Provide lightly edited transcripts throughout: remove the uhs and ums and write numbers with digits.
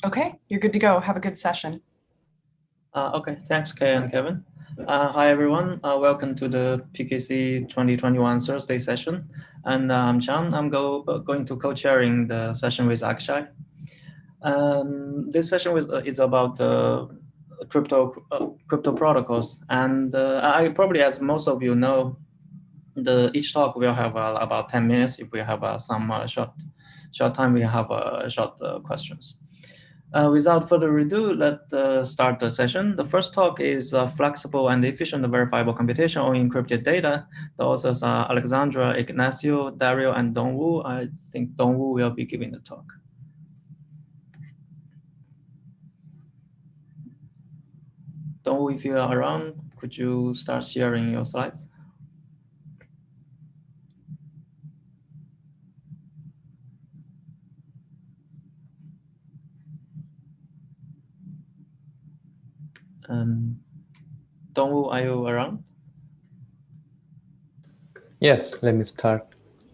Okay, you're good to go. Have a good session. Okay, thanks, Kay and Kevin. Hi, everyone. Welcome to the PKC 2021 Thursday session. And I'm Chan. I'm going to co-chairing the session with Akshay. This session is about crypto protocols. And I probably, as most of you know, each talk will have about 10 minutes. If we have some short time, we have short questions. Without further ado, let's start the session. The first talk is flexible and efficient verifiable computation on encrypted data. The authors are Alexandra, Ignacio, Dario, and Dongwu. I think Dongwu will be giving the talk. Dongwu, if you are around, could you start sharing your slides? Dongwu, are you around? Yes, let me start.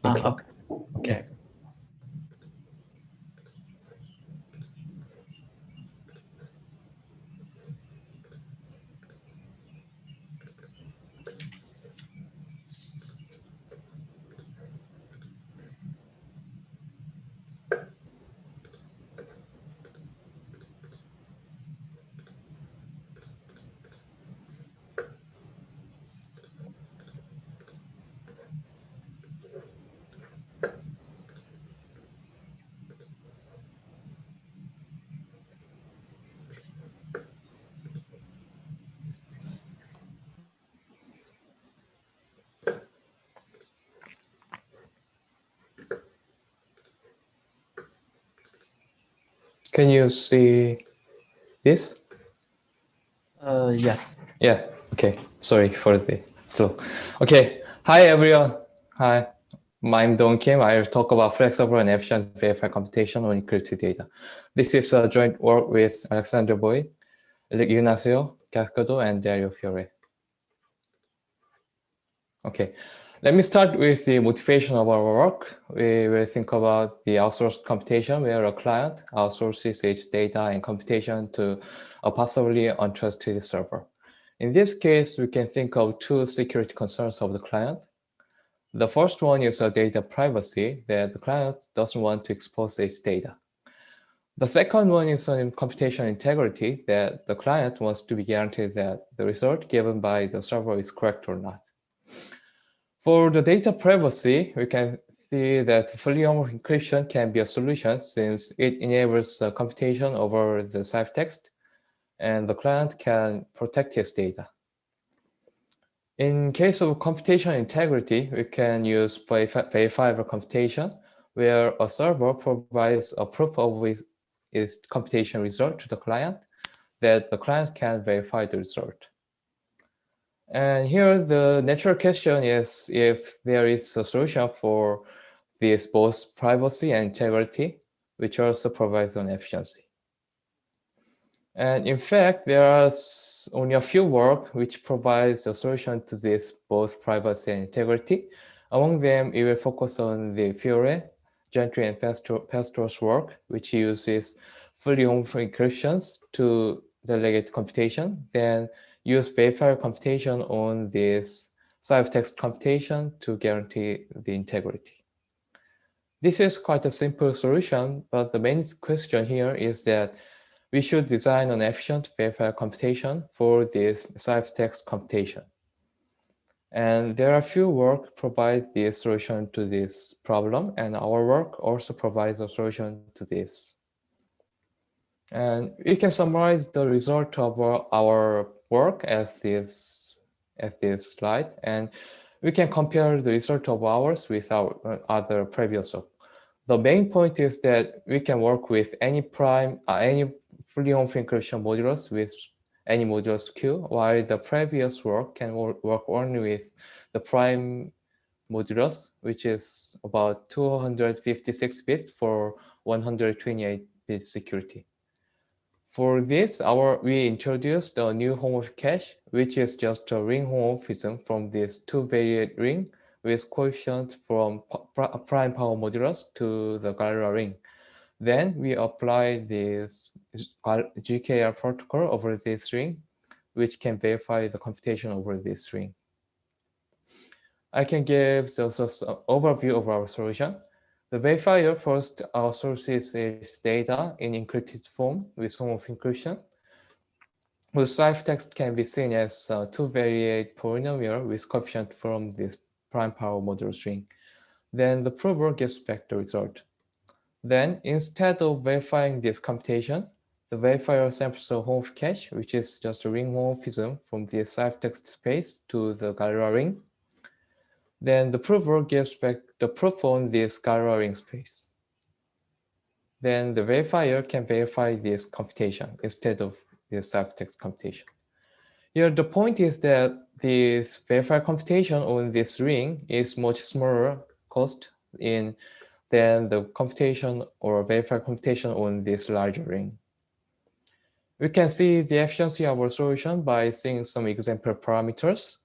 Okay. Can you see this? Yes. Yeah, okay. Sorry for the slow. Okay, hi everyone. Hi, I'm Dong Kim. I'll talk about flexible and efficient verified computation on encrypted data. This is a joint work with Alexander Boyd, Ignacio Cascado, and Dario Fiore. Okay, let me start with the motivation of our work. We will think about the outsourced computation where a client outsources its data and computation to a possibly untrusted server. In this case, we can think of two security concerns of the client. The first one is data privacy, that the client doesn't want to expose its data. The second one is on computation integrity, that the client wants to be guaranteed that the result given by the server is correct or not. For the data privacy, we can see that fully homomorphic encryption can be a solution since it enables computation over the ciphertext, and the client can protect his data. In case of computation integrity, we can use verifiable computation, where a server provides a proof of its computation result to the client, that the client can verify the result. And here the natural question is if there is a solution for this both privacy and integrity, which also provides on efficiency. And in fact, there are only a few work which provides a solution to this both privacy and integrity. Among them, we will focus on the Fiore, Gentry, and Pastor's work, which uses fully homomorphic encryptions to delegate computation, then use verifiable computation on this ciphertext computation to guarantee the integrity. This is quite a simple solution, but the main question here is that we should design an efficient verifiable computation for this ciphertext computation. And there are few work provide the solution to this problem, and our work also provides a solution to this. And we can summarize the result of our work as this slide, and we can compare the result of ours with our other previous work. The main point is that we can work with any fully homomorphic encryption modulus with any modulus Q, while the previous work can work only with the prime modulus, which is about 256 bits for 128 bit security. For this, we introduced a new homomorphic cache, which is just a ring homomorphism from this two-varied ring with coefficient from prime power modulus to the Galois ring. Then we apply this GKR protocol over this string, which can verify the computation over this string. I can give also an overview of our solution. The verifier first sources its data in encrypted form with form of encryption. The ciphertext can be seen as two-variate polynomial with coefficient from this prime power module string. Then the prover gives back the result. Then instead of verifying this computation, the verifier samples the home cache, which is just a ring homomorphism from the ciphertext space to the Galois ring. Then the prover gives back the proof on this Galois ring space. Then the verifier can verify this computation instead of this ciphertext computation. Here, the point is that this verifier computation on this ring is much smaller cost than the computation or verifier computation on this larger ring. We can see the efficiency of our solution by seeing some example parameters.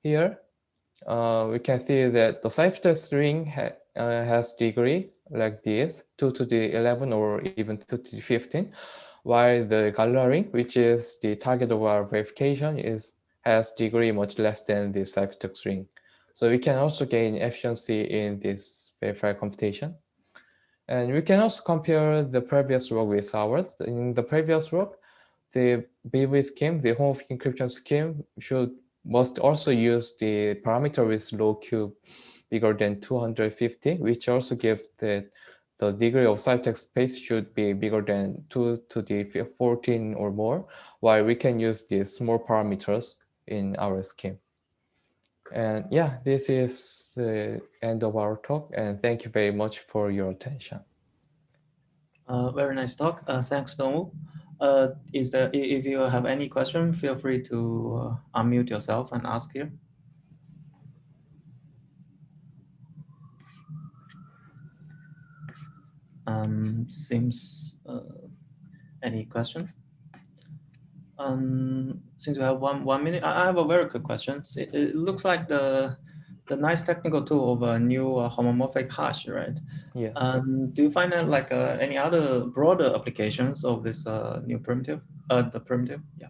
Here, we can see that the ciphertext ring has degree like this, 2 to the 11 or even 2 to the 15, while the Galois ring, which is the target of our verification, has degree much less than the ciphertext ring. So we can also gain efficiency in this verifier computation. And we can also compare the previous work with ours. In the previous work, the BV scheme, the home encryption scheme, must also use the parameter with low cube bigger than 250, which also gives that the degree of ciphertext space should be bigger than 2 to the 14 or more, while we can use these small parameters in our scheme. And yeah, this is the end of our talk, and thank you very much for your attention. Very nice talk. Thanks, Dongwoo. If you have any question, feel free to unmute yourself and ask here. Seems any question? Since we have one minute, I have a very quick question. It looks like the nice technical tool of a new homomorphic hash, right? Yes. Do you find like any other broader applications of this new primitive? The primitive, yeah.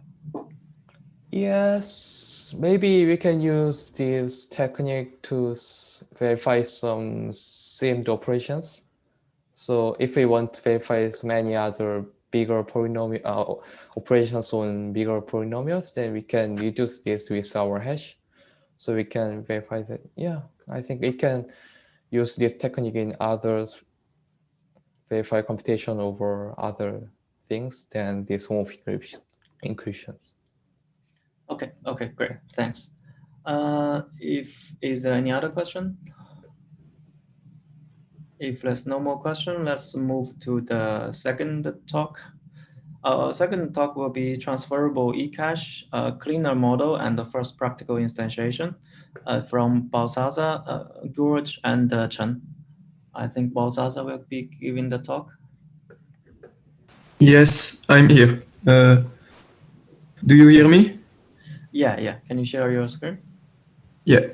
Yes, maybe we can use this technique to verify some seamed operations. So if we want to verify many other bigger polynomial operations on bigger polynomials, then we can reduce this with our hash. So we can verify that, yeah, I think we can use this technique in other verify computation over other things than this home of encryptions. Okay, great, thanks. Is there any other question? If there's no more question, let's move to the second talk. Our second talk will be transferable ecash, cleaner model, and the first practical instantiation from Balthazar, George, and Chen. I think Balthazar will be giving the talk. Yes, I'm here. Do you hear me? Yeah. Can you share your screen? Yeah.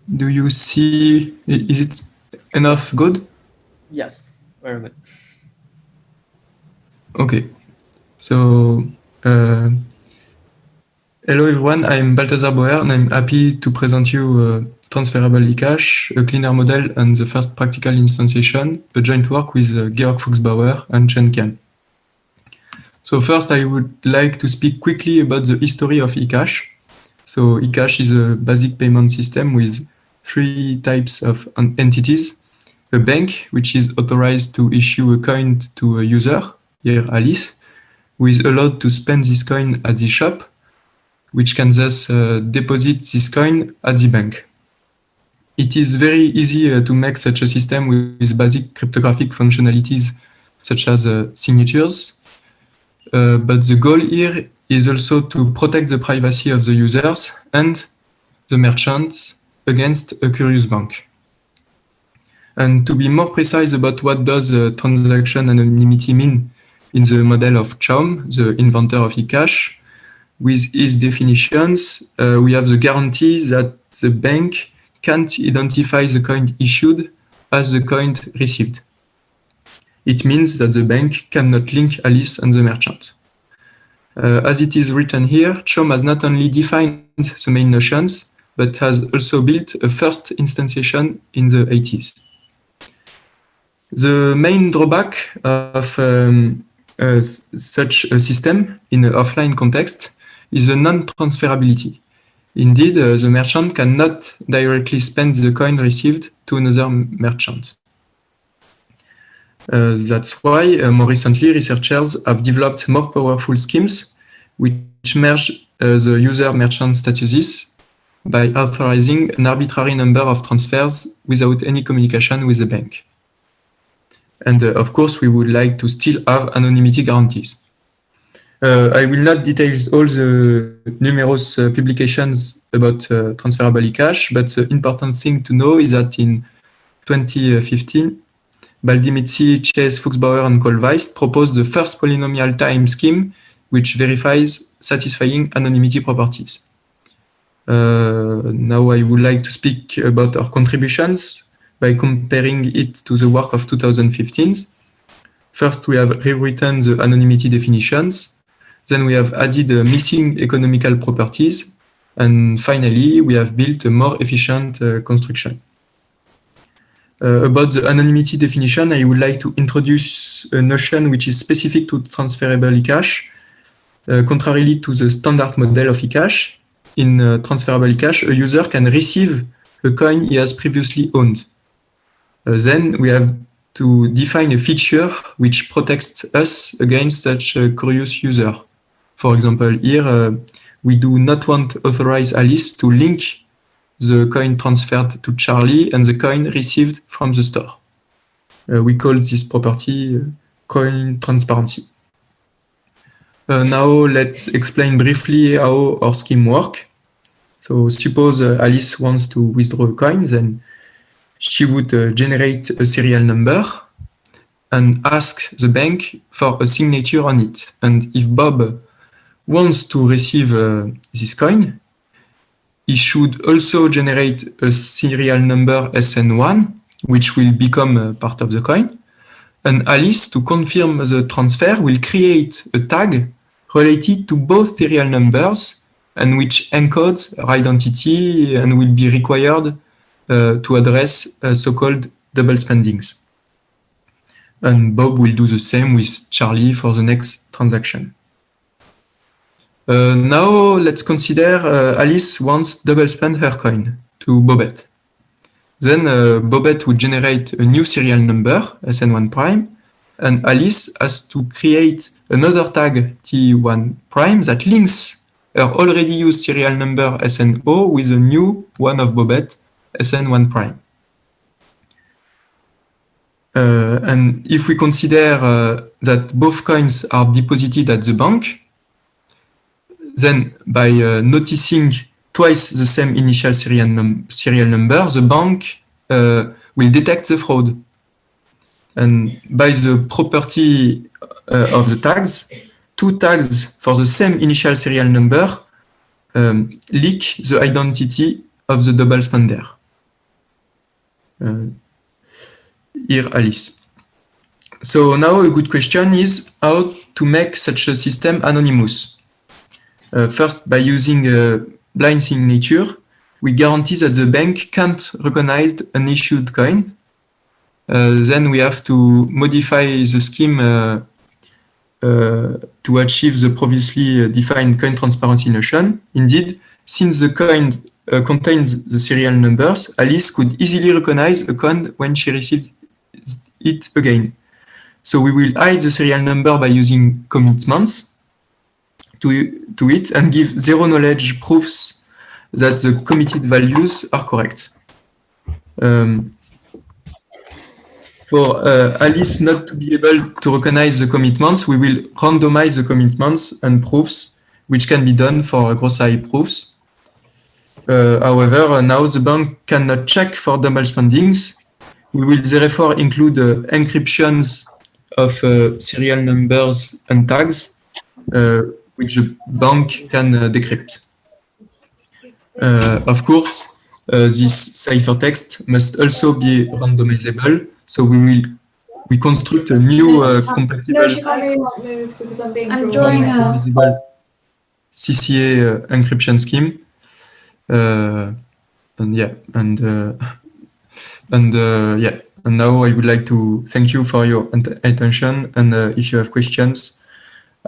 Do you see, is it enough good? Yes, very good. Okay. So, hello everyone, I'm Balthazar Boer and I'm happy to present you Transferable ecash, a cleaner model and the first practical instantiation, a joint work with Georg Fuchsbauer and Chen Qian. So first I would like to speak quickly about the history of ecash. So ecash is a basic payment system with 3 types of entities. A bank, which is authorized to issue a coin to a user, here Alice, who is allowed to spend this coin at the shop, which can thus deposit this coin at the bank. It is very easy to make such a system with basic cryptographic functionalities, such as signatures. But the goal here is also to protect the privacy of the users and the merchants against a curious bank. And to be more precise about what does transaction anonymity mean in the model of Chaum, the inventor of ecash, with its definitions, we have the guarantee that the bank can't identify the coin issued as the coin received. It means that the bank cannot link Alice and the merchant. As it is written here, Chom has not only defined the main notions, but has also built a first instantiation in the 80s. The main drawback of such a system in an offline context is the non-transferability. Indeed, the merchant cannot directly spend the coin received to another merchant. That's why more recently researchers have developed more powerful schemes which merge the user-merchant statuses by authorizing an arbitrary number of transfers without any communication with the bank. And of course, we would like to still have anonymity guarantees. I will not detail all the numerous publications about transferable ecash, but the important thing to know is that in 2015, Baldimizzi, Chase, Fuchsbauer, and Kohlweist proposed the first polynomial time scheme which verifies satisfying anonymity properties. Now I would like to speak about our contributions by comparing it to the work of 2015. First, we have rewritten the anonymity definitions. Then we have added missing economical properties. And finally, we have built a more efficient construction. About the anonymity definition, I would like to introduce a notion which is specific to transferable ecash, contrarily to the standard model of ecash. In transferable ecash, a user can receive a coin he has previously owned. Then we have to define a feature which protects us against such a curious user. For example, here we do not want authorized Alice to link the coin transferred to Charlie and the coin received from the store. We call this property coin transparency. Now let's explain briefly how our scheme works. So suppose Alice wants to withdraw a coin, then she would generate a serial number and ask the bank for a signature on it. And if Bob wants to receive this coin, he should also generate a serial number SN1, which will become part of the coin. And Alice, to confirm the transfer, will create a tag related to both serial numbers and which encodes her identity and will be required to address so-called double spendings. And Bob will do the same with Charlie for the next transaction. Now let's consider Alice wants double spend her coin to Bobette. Then Bobette would generate a new serial number, SN1 prime, and Alice has to create another tag T1 prime that links her already used serial number SNO with a new one of Bobette, SN1 prime. And if we consider that both coins are deposited at the bank, then by noticing twice the same initial serial number, the bank will detect the fraud. And by the property of the tags, two tags for the same initial serial number leak the identity of the double spender. Here, Alice. So now a good question is how to make such a system anonymous. First, by using a blind signature, we guarantee that the bank can't recognize an issued coin. Then we have to modify the scheme to achieve the previously defined coin transparency notion. Indeed, since the coin contains the serial numbers, Alice could easily recognize a coin when she receives it again. So we will hide the serial number by using commitments to it and give zero knowledge proofs that the committed values are correct. For Alice not to be able to recognize the commitments, we will randomize the commitments and proofs, which can be done for gross-I proofs. However, now the bank cannot check for double spendings. We will therefore include encryptions of serial numbers and tags which a bank can decrypt. Of course, this ciphertext must also be randomizable, so we construct a new compatible No, she can't move because I'm being I'm drawn. drawing a randomizable CCA encryption scheme. And yeah, yeah. And now I would like to thank you for your attention. And if you have questions,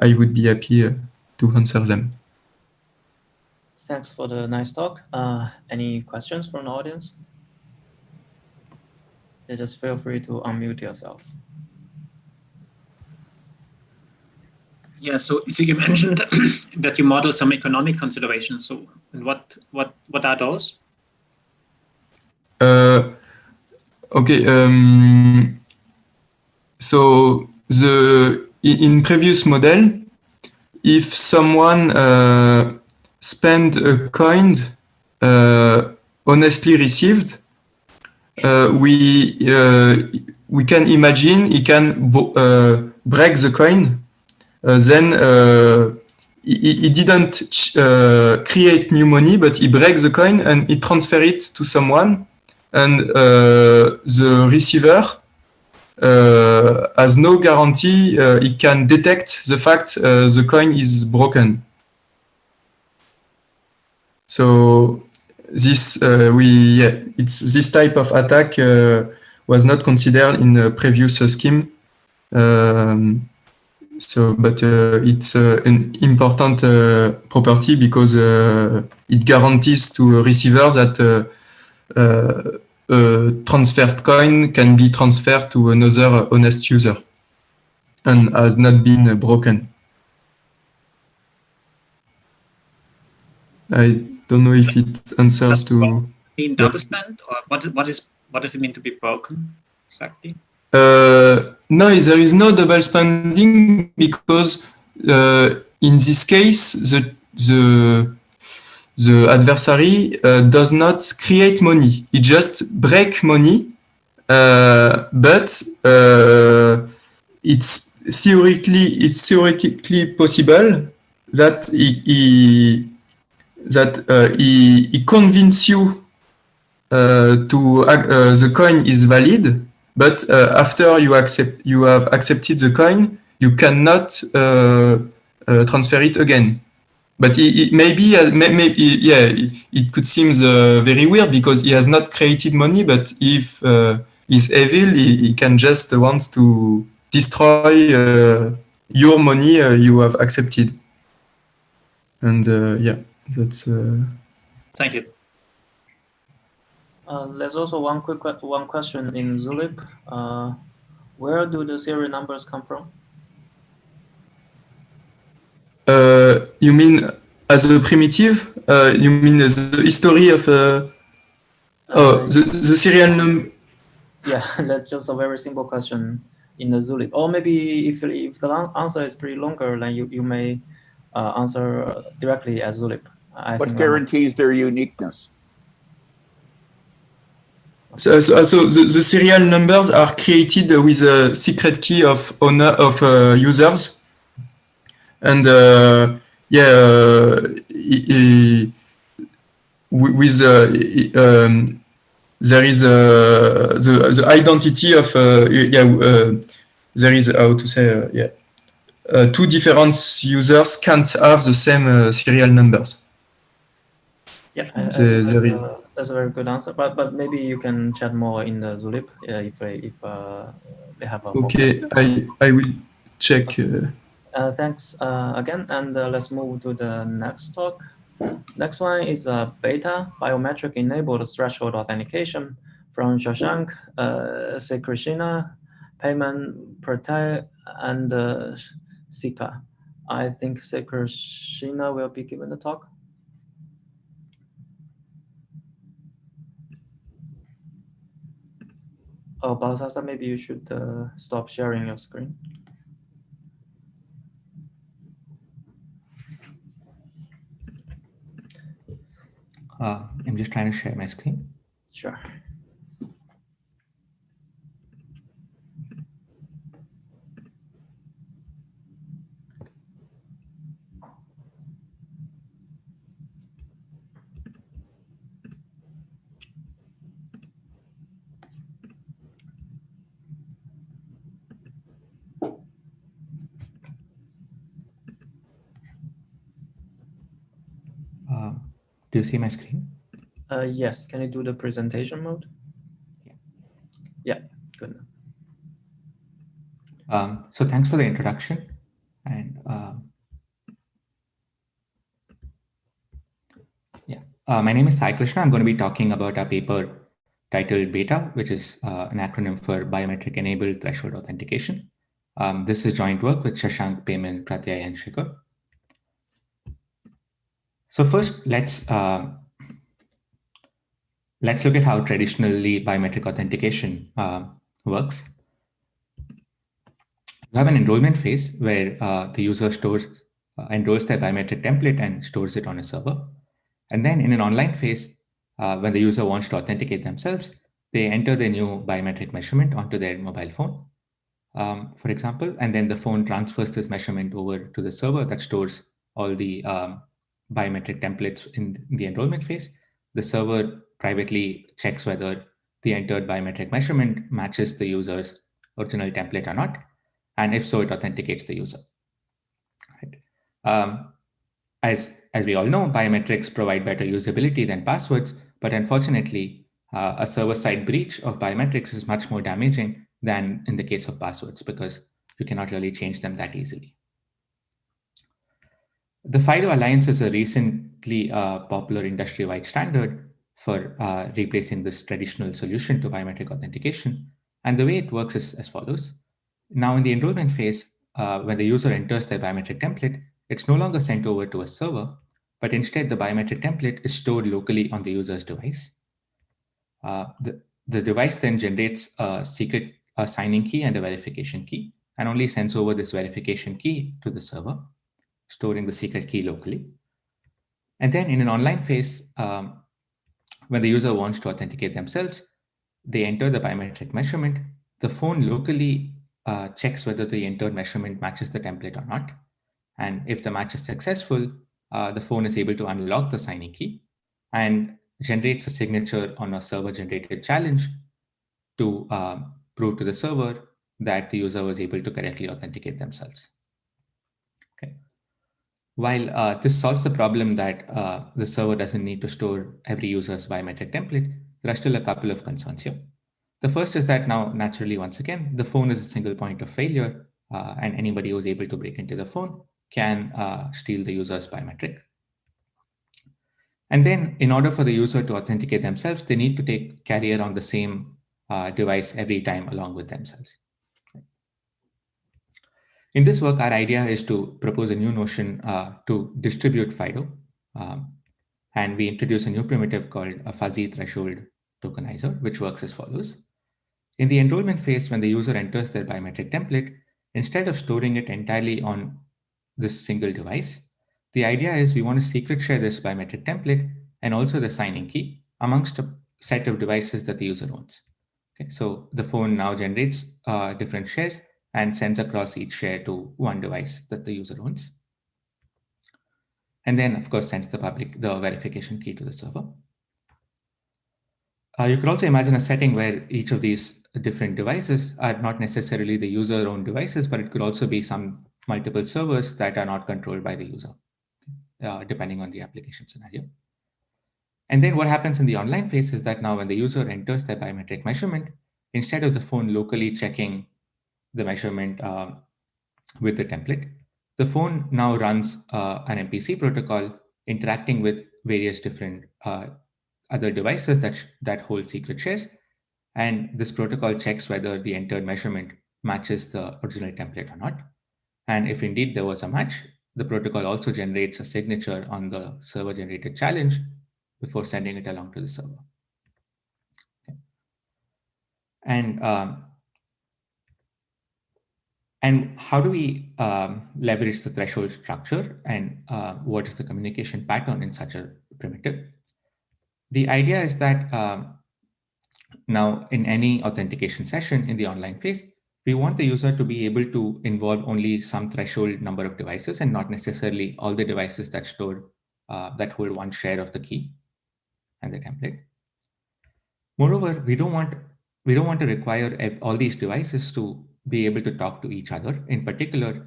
I would be happy to answer them. Thanks for the nice talk. Any questions from the audience? Yeah, just feel free to unmute yourself. Yeah, so you mentioned that you model some economic considerations. So what are those? Okay. So in previous model, if someone spend a coin honestly received, we can imagine he can break the coin. Then he didn't create new money, but he breaks the coin and he transfer it to someone, and the receiver has no guarantee he can detect the fact the coin is broken. So this it's this type of attack was not considered in the previous scheme. But it's an important property because it guarantees to a receiver that a transferred coin can be transferred to another honest user and has not been broken. I don't know if it answers to. Mean double spend, or what does it mean to be broken exactly? No, there is no double spending because in this case the adversary does not create money; it just break money. But it's theoretically possible that he convince you the coin is valid, but after you have accepted the coin, you cannot transfer it again. But maybe it could seem very weird because he has not created money, but if he's evil, he can just want to destroy your money you have accepted. And yeah, that's. Thank you. There's also one question in Zulip. Where do the serial numbers come from? You mean as a primitive? You mean the history of the serial number? Yeah, that's just a very simple question in the Zulip. Or maybe if the answer is pretty longer, then you may answer directly as Zulip. What guarantees their uniqueness? So the serial numbers are created with a secret key of users, and with there is the identity of there is how to say two different users can't have the same serial numbers. Yeah, that's a very good answer. But maybe you can chat more in the Zulip if they have a. Okay, I will check. Thanks again, and let's move to the next talk. Next one is beta biometric enabled threshold authentication from Shashank, Krishna, Payman Pratay, and Sika. I think Krishna will be given the talk. Oh, Balthasar, maybe you should stop sharing your screen. I'm just trying to share my screen. Sure. Do you see my screen? Yes, can you do the presentation mode? Yeah. Yeah, good. So thanks for the introduction. And my name is Sai Krishna. I'm going to be talking about a paper titled BETA, which is an acronym for Biometric Enabled Threshold Authentication. This is joint work with Shashank, Payman, Pratyay, and Shikhar. So first, let's look at how traditionally biometric authentication works. We have an enrollment phase where the user enrolls their biometric template and stores it on a server. And then in an online phase, when the user wants to authenticate themselves, they enter their new biometric measurement onto their mobile phone, for example, and then the phone transfers this measurement over to the server that stores all the biometric templates in the enrollment phase. The server privately checks whether the entered biometric measurement matches the user's original template or not. And if so, it authenticates the user. Right. As we all know, biometrics provide better usability than passwords, but unfortunately, a server-side breach of biometrics is much more damaging than in the case of passwords because you cannot really change them that easily. The FIDO Alliance is a recently popular industry-wide standard for replacing this traditional solution to biometric authentication. And the way it works is as follows. Now, in the enrollment phase, when the user enters their biometric template, it's no longer sent over to a server, but instead the biometric template is stored locally on the user's device. The device then generates a secret signing key and a verification key, and only sends over this verification key to the server, storing the secret key locally. And then in an online phase, when the user wants to authenticate themselves, they enter the biometric measurement. The phone locally checks whether the entered measurement matches the template or not. And if the match is successful, the phone is able to unlock the signing key and generates a signature on a server-generated challenge to prove to the server that the user was able to correctly authenticate themselves. Okay. While this solves the problem that the server doesn't need to store every user's biometric template, there are still a couple of concerns here. The first is that now, naturally, once again, the phone is a single point of failure, and anybody who's able to break into the phone can steal the user's biometric. And then in order for the user to authenticate themselves, they need to carry around the same device every time along with themselves. In this work, our idea is to propose a new notion to distribute FIDO. And we introduce a new primitive called a fuzzy threshold tokenizer, which works as follows. In the enrollment phase, when the user enters their biometric template, instead of storing it entirely on this single device, the idea is we want to secret share this biometric template and also the signing key amongst a set of devices that the user owns. Okay, so the phone now generates different shares and sends across each share to one device that the user owns. And then, of course, sends the verification key to the server. You could also imagine a setting where each of these different devices are not necessarily the user-owned devices, but it could also be some multiple servers that are not controlled by the user, depending on the application scenario. And then what happens in the online phase is that now when the user enters their biometric measurement, instead of the phone locally checking the measurement with the template, the phone now runs an MPC protocol interacting with various different other devices that hold secret shares. And this protocol checks whether the entered measurement matches the original template or not. And if indeed there was a match, the protocol also generates a signature on the server-generated challenge before sending it along to the server. Okay. And how do we leverage the threshold structure, and what is the communication pattern in such a primitive? The idea is that now in any authentication session in the online phase, we want the user to be able to involve only some threshold number of devices and not necessarily all the devices that hold one share of the key and the template. Moreover, we don't want to require all these devices to be able to talk to each other. In particular,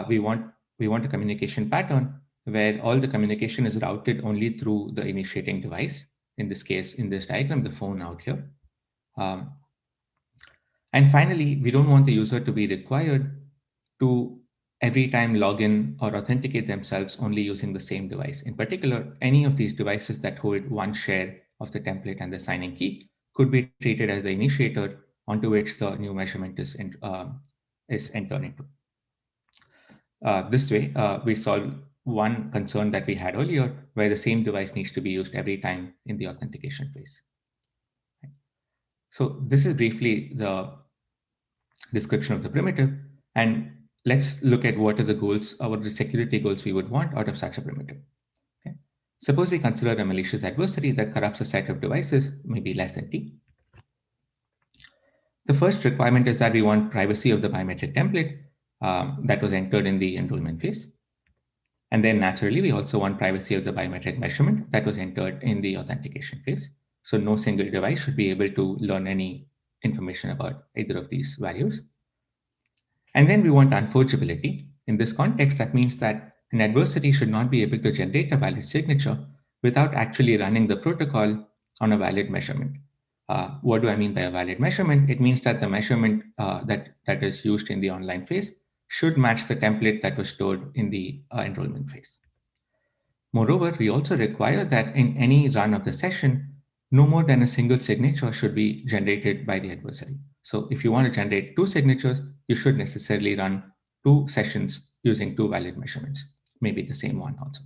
we want a communication pattern where all the communication is routed only through the initiating device. In this case, in this diagram, the phone out here. And finally, we don't want the user to be required to every time log in or authenticate themselves only using the same device. In particular, any of these devices that hold one share of the template and the signing key could be treated as the initiator onto which the new measurement is entered into. This way, we solve one concern that we had earlier, where the same device needs to be used every time in the authentication phase. So this is briefly the description of the primitive. And let's look at what are the goals, or what are the security goals we would want out of such a primitive. Okay. Suppose we consider a malicious adversary that corrupts a set of devices, maybe less than T. The first requirement is that we want privacy of the biometric template that was entered in the enrollment phase. And then naturally, we also want privacy of the biometric measurement that was entered in the authentication phase. So no single device should be able to learn any information about either of these values. And then we want unforgeability. In this context, that means that an adversary should not be able to generate a valid signature without actually running the protocol on a valid measurement. What do I mean by a valid measurement? It means that the measurement that is used in the online phase should match the template that was stored in the enrollment phase. Moreover, we also require that in any run of the session, no more than a single signature should be generated by the adversary. So if you want to generate 2 signatures, you should necessarily run 2 sessions using 2 valid measurements, maybe the same one also.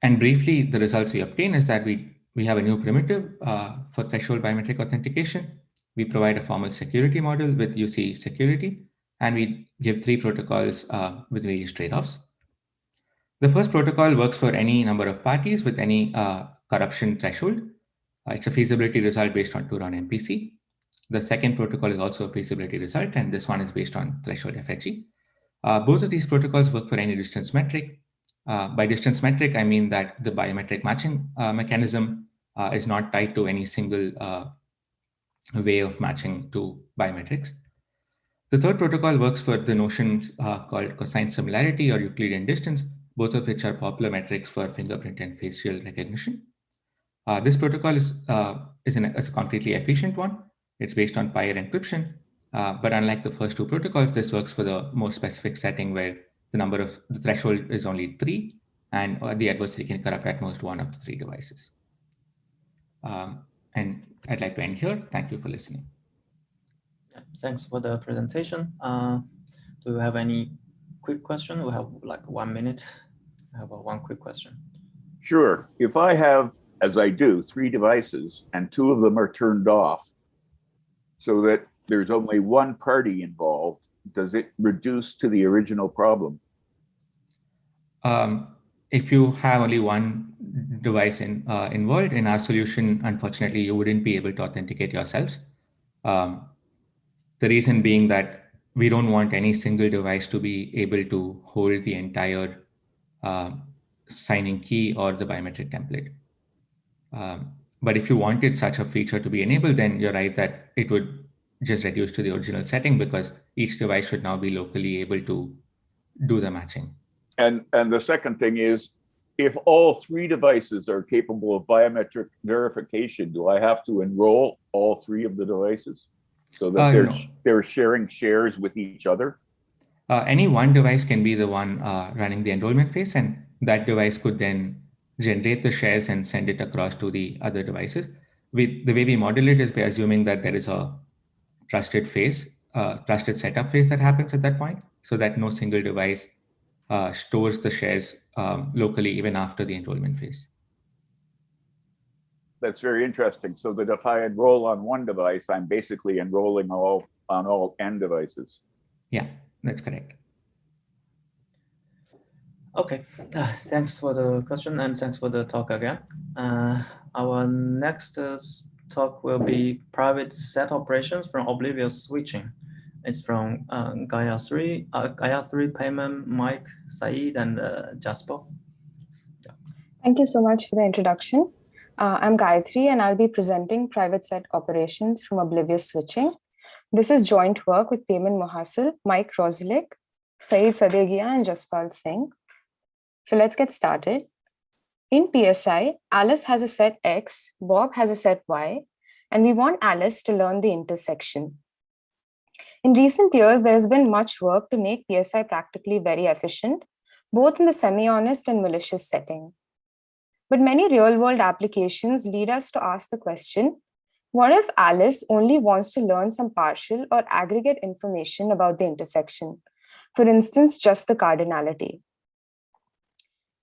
And briefly, the results we obtain is that we have a new primitive for threshold biometric authentication. We provide a formal security model with UC security, and we give 3 protocols with various trade-offs. The first protocol works for any number of parties with any corruption threshold. It's a feasibility result based on 2-round MPC. The second protocol is also a feasibility result, and this one is based on threshold FHE. Both of these protocols work for any distance metric. By distance metric, I mean that the biometric matching mechanism is not tied to any single way of matching to biometrics. The third protocol works for the notion called cosine similarity or Euclidean distance, both of which are popular metrics for fingerprint and facial recognition. This protocol is a concretely efficient one. It's based on pair encryption, but unlike the first 2 protocols, this works for the more specific setting where the threshold is only 3, and the adversary can corrupt at most 1 of the 3 devices. And I'd like to end here. Thank you for listening. Yeah, thanks for the presentation. Do you have any quick question? We have like 1 minute. I have one quick question. Sure. If I have, as I do, 3 devices and 2 of them are turned off so that there's only one party involved, does it reduce to the original problem? If you have only one device involved in our solution, unfortunately, you wouldn't be able to authenticate yourselves. The reason being that we don't want any single device to be able to hold the entire signing key or the biometric template. But if you wanted such a feature to be enabled, then you're right that it would just reduce to the original setting because each device should now be locally able to do the matching. And the second thing is, if all 3 devices are capable of biometric verification, do I have to enroll all 3 of the devices so that they're sharing shares with each other? Any one device can be the one running the enrollment phase, and that device could then generate the shares and send it across to the other devices. The way we model it is by assuming that there is a trusted phase, trusted setup phase that happens at that point, so that no single device stores the shares locally even after the enrollment phase. That's very interesting. So that if I enroll on one device, I'm basically enrolling on all N devices. Yeah, that's correct. Okay, thanks for the question and thanks for the talk again. Our next talk will be private set operations from oblivious switching. It's from Gaia 3, Payman, Mike, Saeed, and Jasper. Yeah. Thank you so much for the introduction. I'm Gayatri, and I'll be presenting private set operations from oblivious switching. This is joint work with Payman Mohassel, Mike Rosilic, Saeed Sadegia and Jaspal Singh. So let's get started. In PSI, Alice has a set X, Bob has a set Y, and we want Alice to learn the intersection. In recent years, there has been much work to make PSI practically very efficient, both in the semi-honest and malicious setting. But many real-world applications lead us to ask the question, what if Alice only wants to learn some partial or aggregate information about the intersection? For instance, just the cardinality.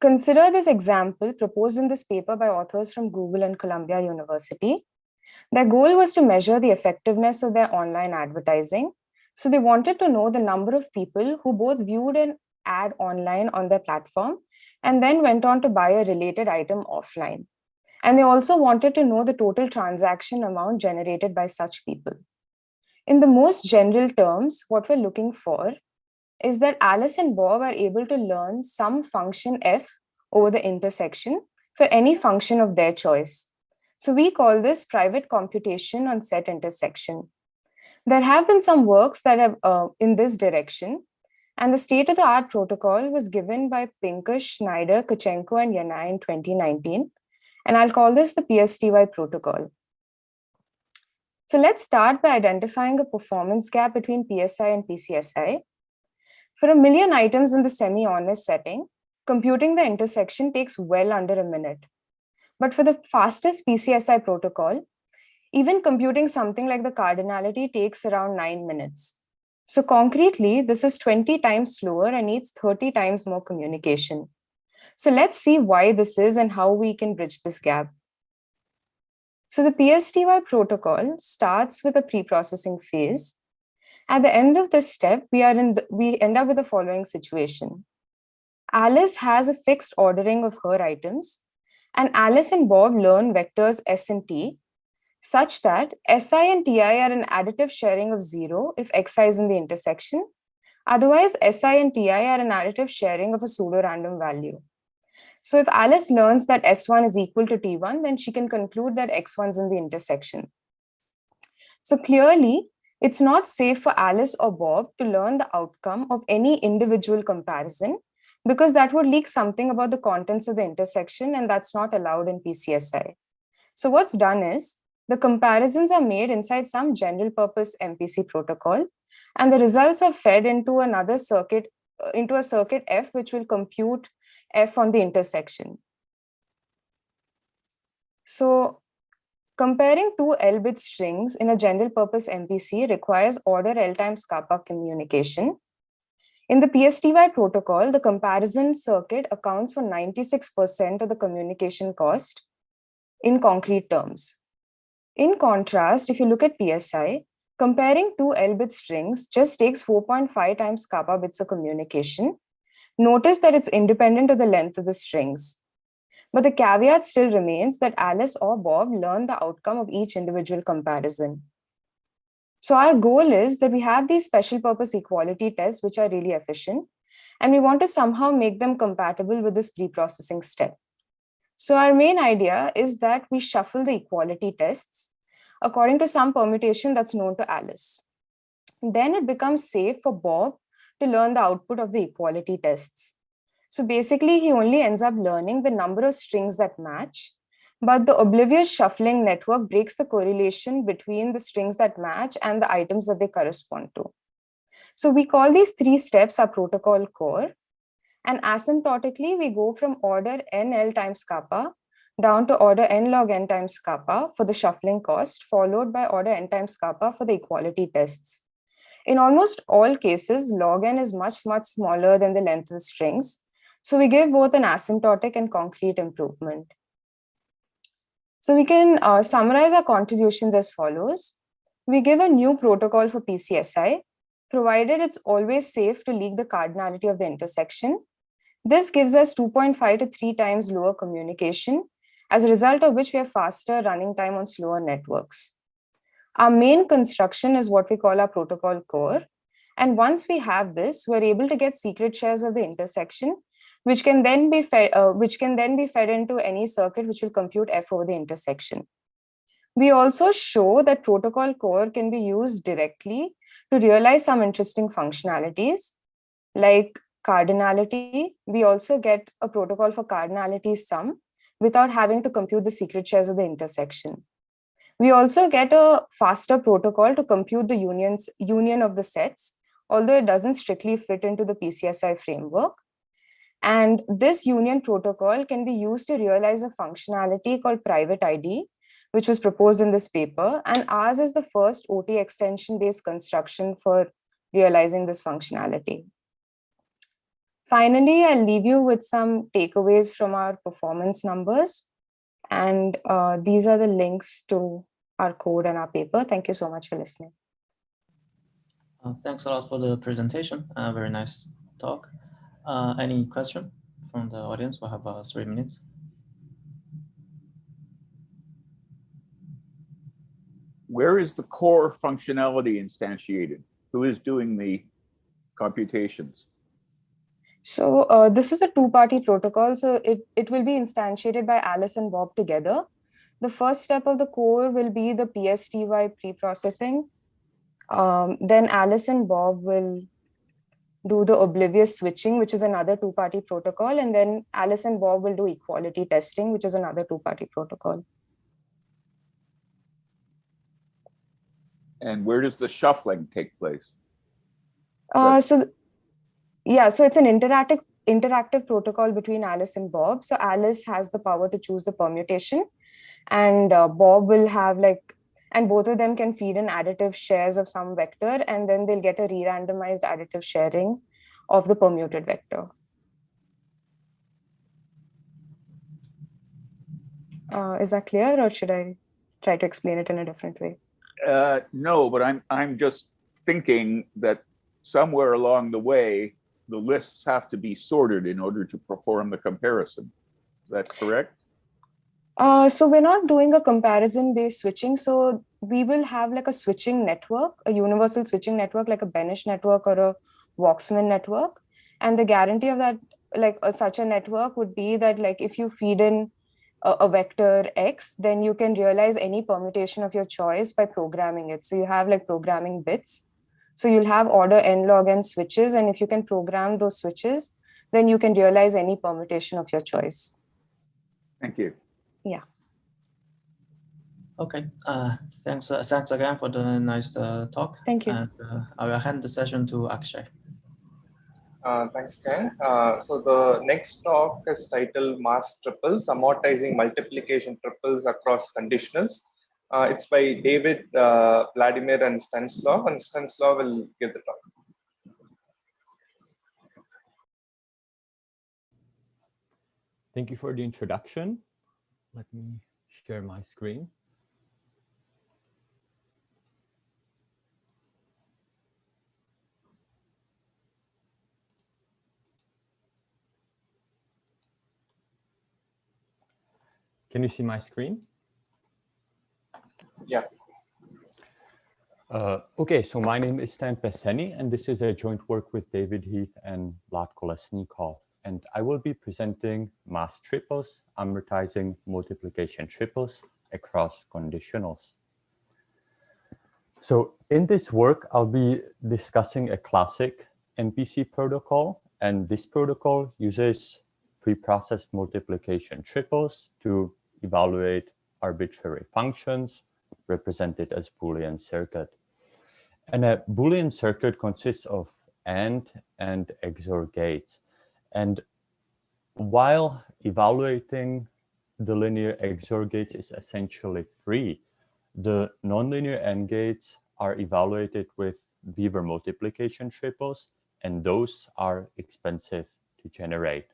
Consider this example proposed in this paper by authors from Google and Columbia University. Their goal was to measure the effectiveness of their online advertising. So they wanted to know the number of people who both viewed an ad online on their platform and then went on to buy a related item offline. And they also wanted to know the total transaction amount generated by such people. In the most general terms, what we're looking for is that Alice and Bob are able to learn some function f over the intersection for any function of their choice. So we call this private computation on set intersection. There have been some works that have in this direction, and the state-of-the-art protocol was given by Pinkus, Schneider, Kachenko, and Yanai in 2019, and I'll call this the PSTY protocol. So let's start by identifying a performance gap between PSI and PCSI. For 1 million items in the semi-honest setting, computing the intersection takes well under a minute. But for the fastest PCSI protocol, even computing something like the cardinality takes around 9 minutes. So concretely, this is 20 times slower and needs 30 times more communication. So let's see why this is and how we can bridge this gap. So the PSTY protocol starts with a pre-processing phase. At the end of this step, we end up with the following situation. Alice has a fixed ordering of her items, and Alice and Bob learn vectors S and T, such that SI and TI are an additive sharing of 0 if XI is in the intersection. Otherwise, SI and TI are an additive sharing of a pseudo-random value. So if Alice learns that S1 is equal to T1, then she can conclude that X1 is in the intersection. So clearly, it's not safe for Alice or Bob to learn the outcome of any individual comparison, because that would leak something about the contents of the intersection, and that's not allowed in PCSI. So what's done is, the comparisons are made inside some general purpose MPC protocol, and the results are fed into another circuit, into a circuit F, which will compute F on the intersection. So comparing two L-bit strings in a general purpose MPC requires order L times kappa communication. In the PSTY protocol, the comparison circuit accounts for 96% of the communication cost in concrete terms. In contrast, if you look at PSI, comparing two L-bit strings just takes 4.5 times kappa bits of communication. Notice that it's independent of the length of the strings. But the caveat still remains that Alice or Bob learn the outcome of each individual comparison. So our goal is that we have these special purpose equality tests, which are really efficient, and we want to somehow make them compatible with this pre-processing step. So our main idea is that we shuffle the equality tests according to some permutation that's known to Alice. Then it becomes safe for Bob to learn the output of the equality tests. So basically, he only ends up learning the number of strings that match, but the oblivious shuffling network breaks the correlation between the strings that match and the items that they correspond to. So we call these 3 steps our protocol core. And asymptotically, we go from order NL times kappa down to order N log N times kappa for the shuffling cost, followed by order N times kappa for the equality tests. In almost all cases, log N is much, much smaller than the length of the strings. So we give both an asymptotic and concrete improvement. So we can summarize our contributions as follows. We give a new protocol for PCSI, provided it's always safe to leak the cardinality of the intersection. This gives us 2.5 to 3 times lower communication, as a result of which we have faster running time on slower networks. Our main construction is what we call our protocol core. And once we have this, we're able to get secret shares of the intersection, which can then be fed into any circuit which will compute F over the intersection. We also show that protocol core can be used directly to realize some interesting functionalities. like cardinality, we also get a protocol for cardinality sum without having to compute the secret shares of the intersection. We also get a faster protocol to compute the union of the sets, although it doesn't strictly fit into the PCSI framework. And this union protocol can be used to realize a functionality called private ID, which was proposed in this paper. And ours is the first OT extension-based construction for realizing this functionality. Finally, I'll leave you with some takeaways from our performance numbers. And these are the links to our code and our paper. Thank you so much for listening. Thanks a lot for the presentation. Very nice talk. Any question from the audience? We'll have 3 minutes. Where is the core functionality instantiated? Who is doing the computations? So this is a two-party protocol. So it will be instantiated by Alice and Bob together. The first step of the core will be the PSTY pre-processing. Then Alice and Bob will do the oblivious switching, which is another two-party protocol. And then Alice and Bob will do equality testing, which is another two-party protocol. And where does the shuffling take place? So it's an interactive protocol between Alice and Bob. So Alice has the power to choose the permutation, and Bob will have and both of them can feed in additive shares of some vector, and then they'll get a re-randomized additive sharing of the permuted vector. Is that clear, or should I try to explain it in a different way? No, but I'm just thinking that somewhere along the way, the lists have to be sorted in order to perform the comparison. Is that correct? So we're not doing a comparison-based switching. So we will have a switching network, a universal switching network, like a Benesch network or a Waxman network. And the guarantee of that, such a network would be that if you feed in a vector X, then you can realize any permutation of your choice by programming it. So you have programming bits. So you'll have order n log n switches. And if you can program those switches, then you can realize any permutation of your choice. Thank you. Yeah. Okay. Thanks again for the nice talk. Thank you. And I will hand the session to Akshay. Thanks, Ken. So the next talk is titled Mask Triples, Amortizing Multiplication Triples Across Conditionals. It's by David, Vladimir, and Stanislav, and Stanislav will give the talk. Thank you for the introduction. Let me share my screen. Can you see my screen? Yeah. Okay, so my name is Stan Peseni, and this is a joint work with David Heath and Vlad Kolesnikov. And I will be presenting mask triples, amortizing multiplication triples across conditionals. So in this work, I'll be discussing a classic MPC protocol, and this protocol uses preprocessed multiplication triples to evaluate arbitrary functions represented as Boolean circuit. And a Boolean circuit consists of AND and XOR gates. And while evaluating the linear XOR gates is essentially free, the nonlinear AND gates are evaluated with Weaver multiplication triples, and those are expensive to generate.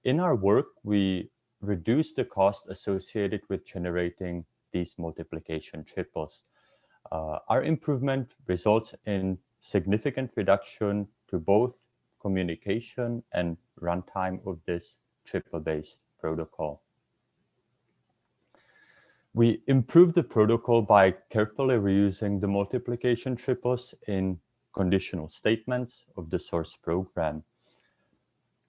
In our work, we reduce the cost associated with generating these multiplication triples. Our improvement results in significant reduction to both communication and runtime of this triple-based protocol. We improved the protocol by carefully reusing the multiplication triples in conditional statements of the source program.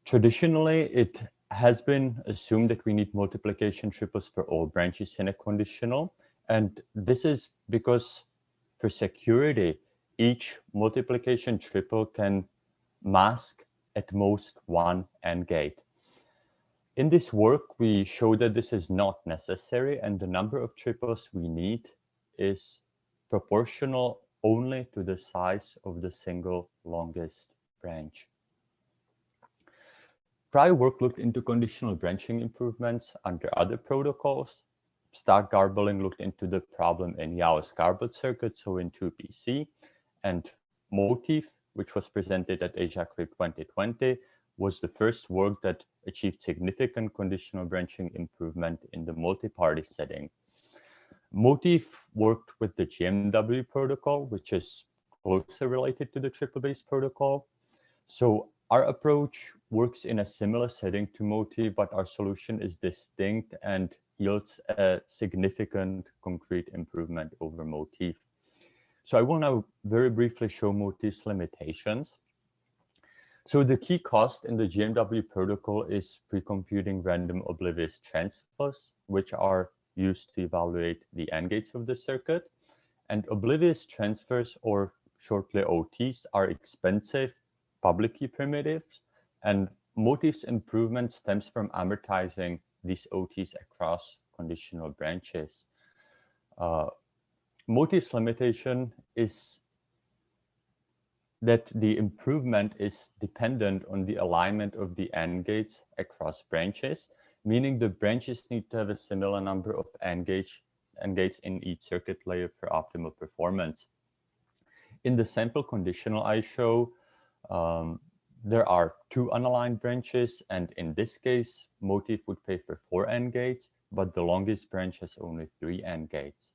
Traditionally, it has been assumed that we need multiplication triples for all branches in a conditional. And this is because for security, each multiplication triple can mask at most one AND gate. In this work, we show that this is not necessary, and the number of triples we need is proportional only to the size of the single longest branch. Prior work looked into conditional branching improvements under other protocols. Stack garbling looked into the problem in Yao's garbled circuit, so in 2PC, and Motif, which was presented at AsiaCrypt 2020, was the first work that achieved significant conditional branching improvement in the multi-party setting. Motif worked with the GMW protocol, which is closely related to the triple-based protocol. So our approach works in a similar setting to Motif, but our solution is distinct and yields a significant concrete improvement over Motif. So I will now very briefly show Motif's limitations. So the key cost in the GMW protocol is pre-computing random oblivious transfers, which are used to evaluate the AND gates of the circuit. And oblivious transfers, or shortly OTs, are expensive public key primitives, and Motif's improvement stems from amortizing these OTs across conditional branches. Motif's limitation is that the improvement is dependent on the alignment of the AND gates across branches, meaning the branches need to have a similar number of AND gates in each circuit layer for optimal performance. In the sample conditional I show, there are 2 unaligned branches, and in this case, Motif would pay for 4 AND gates, but the longest branch has only 3 AND gates.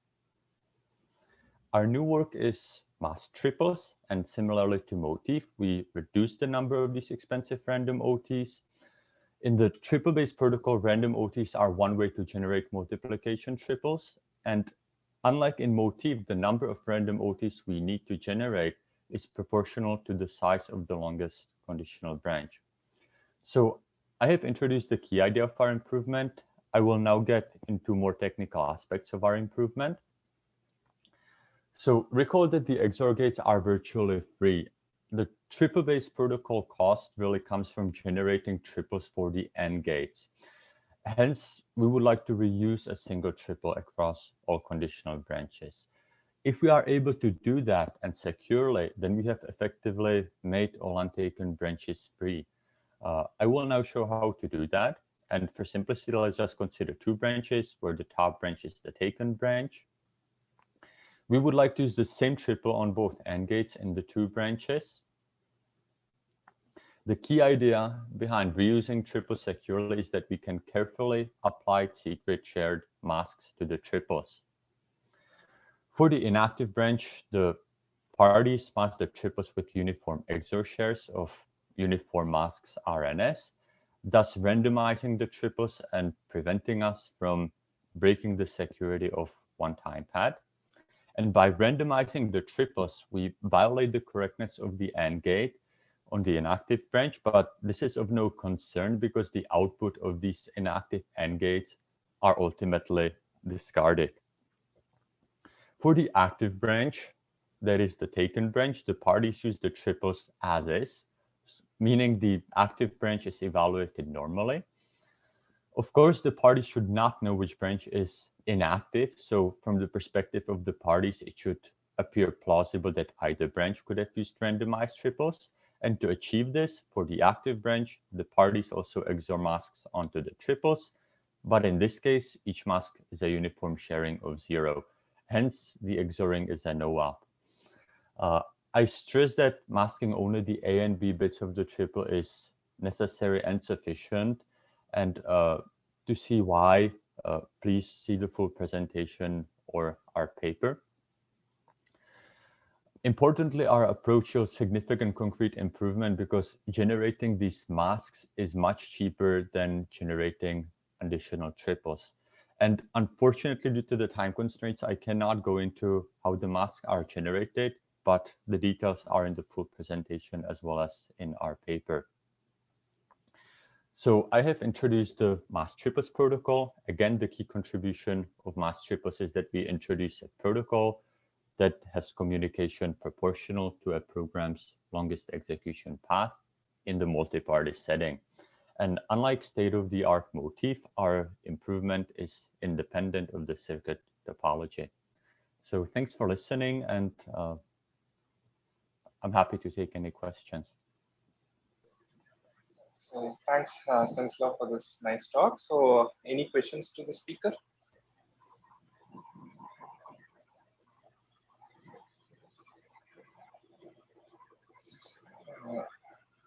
Our new work is masked triples, and similarly to Motif, we reduce the number of these expensive random OTs. In the triple-based protocol, random OTs are one way to generate multiplication triples, and unlike in Motif, the number of random OTs we need to generate is proportional to the size of the longest conditional branch. So I have introduced the key idea of our improvement. I will now get into more technical aspects of our improvement. So recall that the XOR gates are virtually free. The triple-based protocol cost really comes from generating triples for the AND gates. Hence, we would like to reuse a single triple across all conditional branches. If we are able to do that and securely, then we have effectively made all untaken branches free. I will now show how to do that. And for simplicity, let's just consider 2 branches where the top branch is the taken branch. We would like to use the same triple on both AND gates in the 2 branches. The key idea behind reusing triples securely is that we can carefully apply secret shared masks to the triples. For the inactive branch, the parties mask the triples with uniform XOR shares of uniform masks RNS, thus randomizing the triples and preventing us from breaking the security of one-time pad. And by randomizing the triples, we violate the correctness of the AND gate on the inactive branch, but this is of no concern because the output of these inactive AND gates are ultimately discarded. For the active branch, that is the taken branch, the parties use the triples as is, meaning the active branch is evaluated normally. Of course, the parties should not know which branch is inactive, so from the perspective of the parties, it should appear plausible that either branch could have used randomized triples. And to achieve this, for the active branch, the parties also XOR masks onto the triples, but in this case, each mask is a uniform sharing of 0. Hence, the XORing is a no-op. I stress that masking only the A and B bits of the triple is necessary and sufficient. And to see why, please see the full presentation or our paper. Importantly, our approach shows significant concrete improvement because generating these masks is much cheaper than generating additional triples. And unfortunately, due to the time constraints, I cannot go into how the masks are generated, but the details are in the full presentation as well as in our paper. So I have introduced the masked triples protocol. Again, the key contribution of masked triples is that we introduce a protocol that has communication proportional to a program's longest execution path in the multi-party setting. And unlike state-of-the-art motif, our improvement is independent of the circuit topology. So thanks for listening, and I'm happy to take any questions. So thanks, Stanislav, for this nice talk. So any questions to the speaker?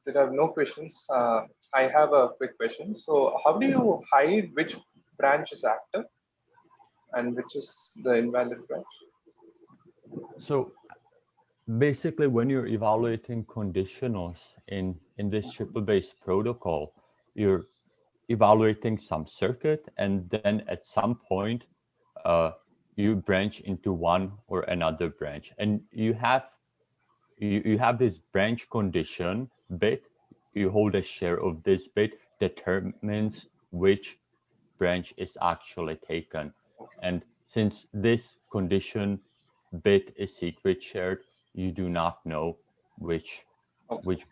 There are no questions. I have a quick question. So how do you hide which branch is active and which is the invalid branch? So basically, when you're evaluating conditionals in this triple-based protocol, you're evaluating some circuit, and then at some point, you branch into one or another branch, and you have this branch condition bit. You hold a share of this bit, determines which branch is actually taken. And since this condition bit is secret shared, you do not know which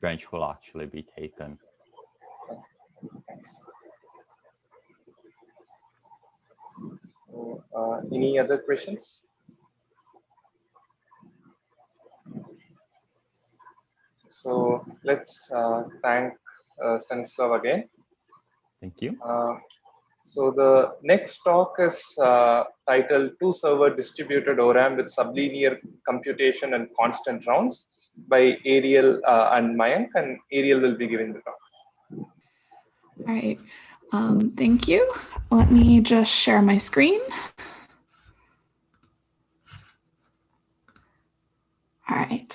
branch will actually be taken. So, any other questions? So let's thank Stanislav again. Thank you. So the next talk is titled Two-Server Distributed ORAM with Sublinear Computation and Constant Rounds by Ariel and Mayank, and Ariel will be giving the talk. All right, thank you. Let me just share my screen. All right.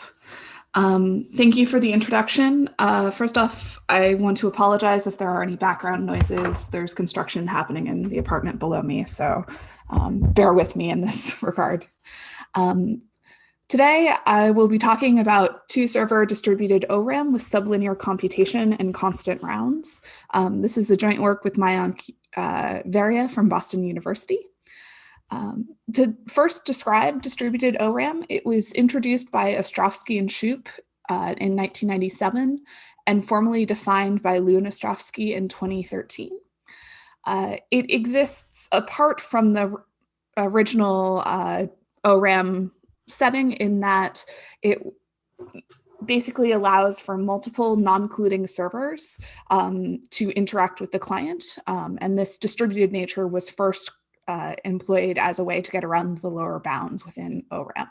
Thank you for the introduction. First off, I want to apologize if there are any background noises. There's construction happening in the apartment below me, so bear with me in this regard. Today, I will be talking about two-server distributed ORAM with sublinear computation and constant rounds. This is a joint work with Mayank Varia from Boston University. To first describe distributed ORAM, it was introduced by Ostrovsky and Shoup in 1997 and formally defined by Lew and Ostrovsky in 2013. It exists apart from the original ORAM setting in that it basically allows for multiple non-colluding servers to interact with the client. And this distributed nature was first employed as a way to get around the lower bounds within ORAM.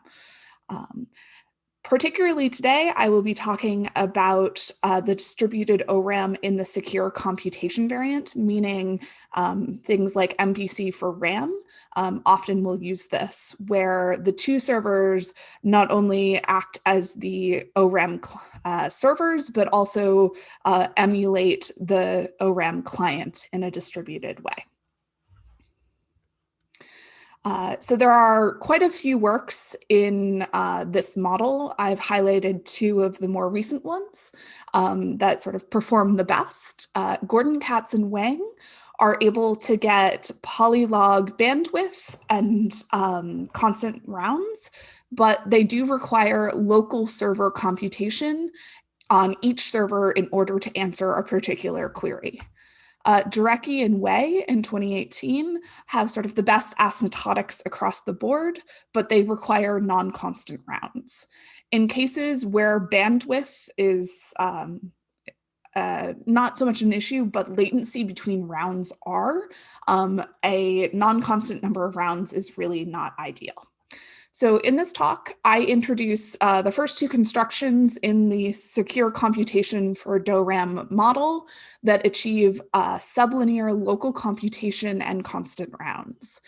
Particularly today, I will be talking about the distributed ORAM in the secure computation variant, meaning things like MPC for RAM often will use this, where the two servers not only act as the ORAM servers, but also emulate the ORAM client in a distributed way. So there are quite a few works in this model. I've highlighted two of the more recent ones that sort of perform the best. Gordon, Katz, and Wang are able to get polylog bandwidth and constant rounds, but they do require local server computation on each server in order to answer a particular query. Jarecki and Wei in 2018 have sort of the best asymptotics across the board, but they require non-constant rounds. In cases where bandwidth is not so much an issue, but latency between rounds are, a non-constant number of rounds is really not ideal. So in this talk, I introduce the first two constructions in the secure computation for DORAM model that achieve sublinear local computation and constant rounds.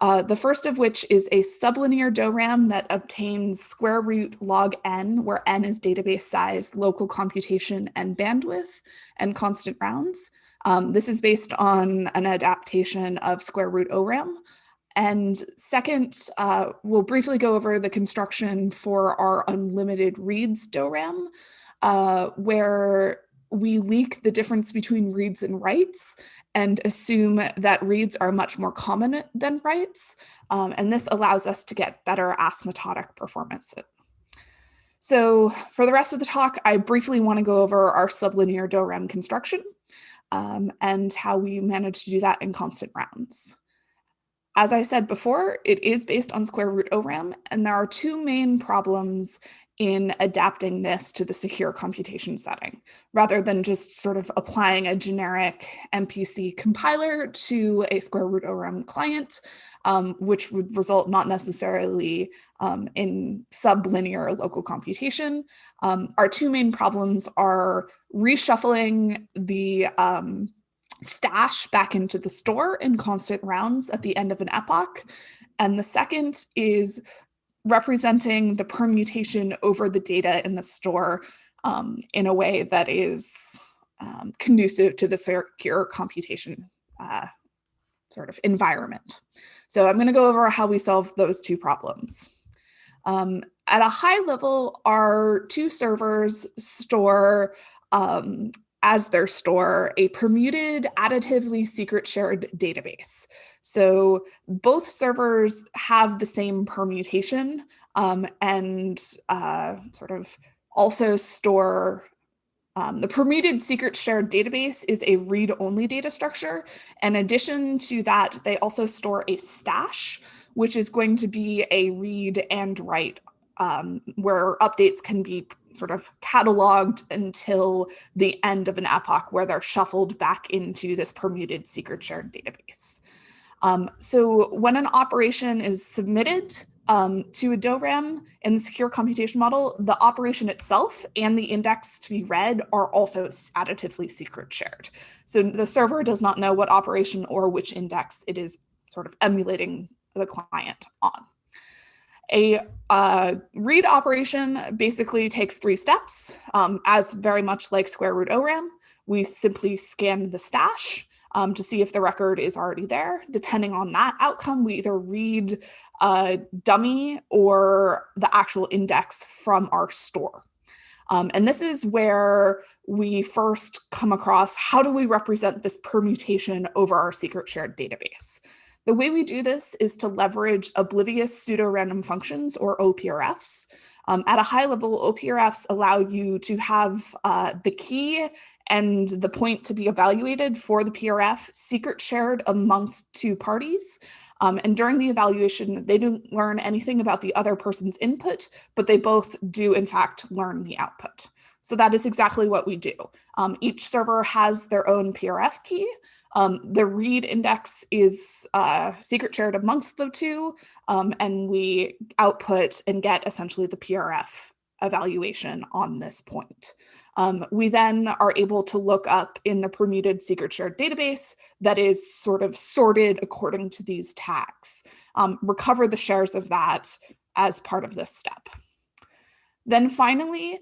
The first of which is a sublinear DORAM that obtains square root log n, where n is database size, local computation, and bandwidth, and constant rounds. This is based on an adaptation of square root ORAM. And second, we'll briefly go over the construction for our unlimited reads DORAM, where we leak the difference between reads and writes and assume that reads are much more common than writes. And this allows us to get better asymptotic performance. So for the rest of the talk, I briefly want to go over our sublinear ORAM construction and how we manage to do that in constant rounds. As I said before, it is based on square root ORAM, and there are two main problems in adapting this to the secure computation setting, rather than just sort of applying a generic MPC compiler to a square root ORAM client, which would result not necessarily in sublinear local computation. Our two main problems are reshuffling the stash back into the store in constant rounds at the end of an epoch. And the second is representing the permutation over the data in the store in a way that is conducive to the secure computation sort of environment. So I'm going to go over how we solve those two problems. At a high level, our two servers store as their store a permuted, additively secret shared database. So both servers have the same permutation and sort of also store the permuted secret shared database is a read-only data structure. In addition to that, they also store a stash, which is going to be a read and write where updates can be sort of cataloged until the end of an epoch where they're shuffled back into this permuted secret shared database. So when an operation is submitted to a ORAM in the secure computation model, the operation itself and the index to be read are also additively secret shared. So the server does not know what operation or which index it is sort of emulating the client on. A read operation basically takes 3 steps. As very much like square root ORAM, we simply scan the stash to see if the record is already there. Depending on that outcome, we either read a dummy or the actual index from our store. And this is where we first come across how do we represent this permutation over our secret shared database. The way we do this is to leverage oblivious pseudo-random functions, or OPRFs. At a high level, OPRFs allow you to have the key and the point to be evaluated for the PRF secret shared amongst 2 parties. And during the evaluation, they don't learn anything about the other person's input, but they both do, in fact, learn the output. So that is exactly what we do. Each server has their own PRF key. The read index is secret shared amongst the 2, and we output and get essentially the PRF evaluation on this point. We then are able to look up in the permuted secret shared database that is sort of sorted according to these tags, recover the shares of that as part of this step. Then finally,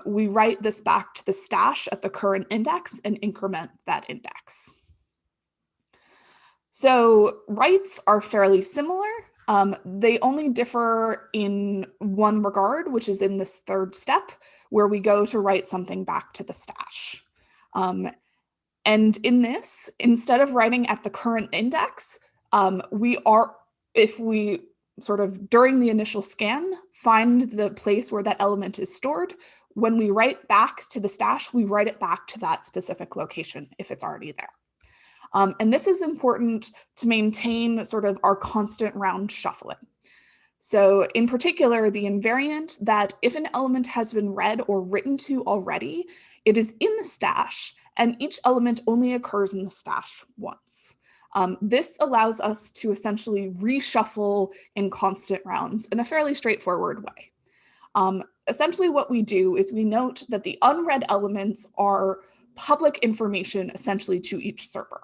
we write this back to the stash at the current index and increment that index. So writes are fairly similar. They only differ in one regard, which is in this 3rd step, where we go to write something back to the stash. And in this, instead of writing at the current index, if we sort of during the initial scan, find the place where that element is stored, when we write back to the stash, we write it back to that specific location if it's already there. And this is important to maintain sort of our constant round shuffling. So in particular, the invariant that if an element has been read or written to already, it is in the stash, and each element only occurs in the stash once. This allows us to essentially reshuffle in constant rounds in a fairly straightforward way. Essentially what we do is we note that the unread elements are public information essentially to each server.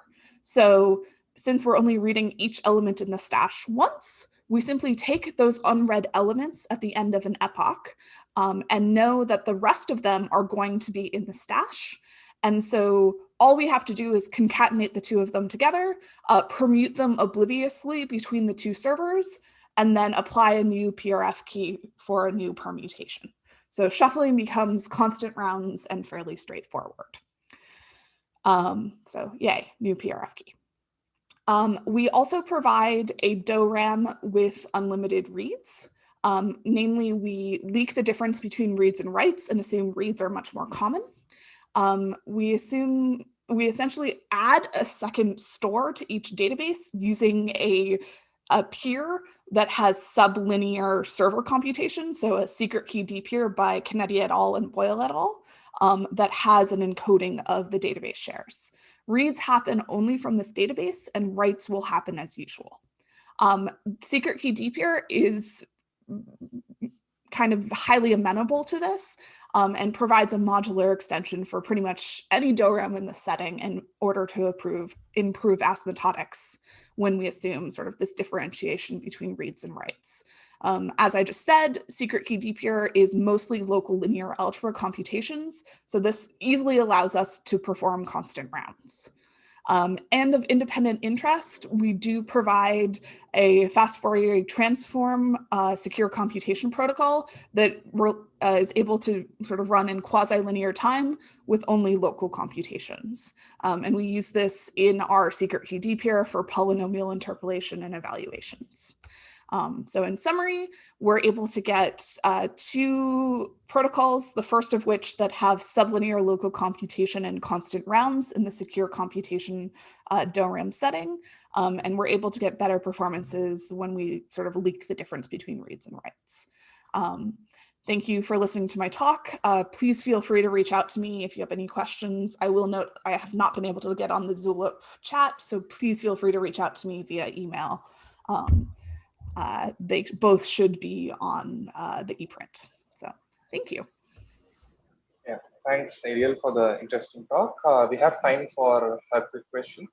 So since we're only reading each element in the stash once, we simply take those unread elements at the end of an epoch and know that the rest of them are going to be in the stash. And so all we have to do is concatenate the 2 of them together, permute them obliviously between the 2 servers, and then apply a new PRF key for a new permutation. So shuffling becomes constant rounds and fairly straightforward. So yay, new PRF key. We also provide a DORAM with unlimited reads. Namely, we leak the difference between reads and writes and assume reads are much more common. We essentially add a second store to each database using a peer that has sublinear server computation, so a secret key dpeer by Kennedy et al. And Boyle et al. That has an encoding of the database shares. Reads happen only from this database and writes will happen as usual. Secret key dpeer is kind of highly amenable to this and provides a modular extension for pretty much any DORAM in the setting in order to improve asymptotics when we assume sort of this differentiation between reads and writes. As I just said, secret key dpeer is mostly local linear algebra computations, so this easily allows us to perform constant rounds. And of independent interest, we do provide a fast Fourier transform secure computation protocol that is able to sort of run in quasi-linear time with only local computations. And we use this in our secret key dpeer for polynomial interpolation and evaluations. So in summary, we're able to get two protocols, the first of which that have sublinear local computation and constant rounds in the secure computation DORAM setting. And we're able to get better performances when we sort of leak the difference between reads and writes. Thank you for listening to my talk. Please feel free to reach out to me if you have any questions. I will note I have not been able to get on the Zulip chat, so please feel free to reach out to me via email. They both should be on the ePrint. So thank you. Yeah, thanks, Ariel, for the interesting talk. We have time for a quick question.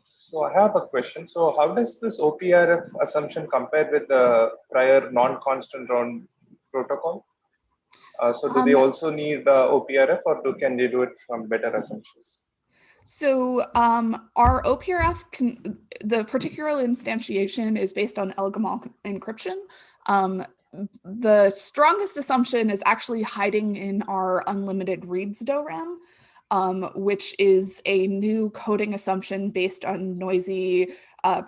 So I have a question. So how does this OPRF assumption compare with the prior non-constant round protocol? So do they also need OPRF, or can they do it from better assumptions? So our OPRF, the particular instantiation is based on Elgamal encryption. The strongest assumption is actually hiding in our unlimited reads DORAM, which is a new coding assumption based on noisy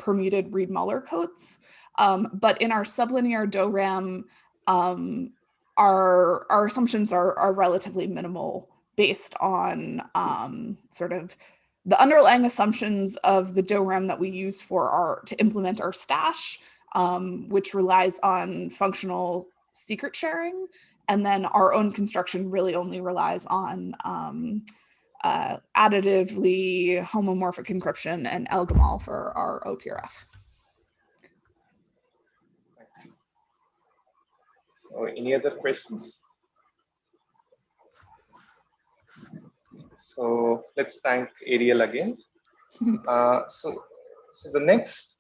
permuted Reed-Muller codes. But in our sublinear DORAM, our assumptions are relatively minimal based on sort of the underlying assumptions of the DORAM that we use for to implement our stash, which relies on functional secret sharing. And then our own construction really only relies on additively homomorphic encryption and Elgamal for our OPRF. So any other questions? So let's thank Ariel again. So the next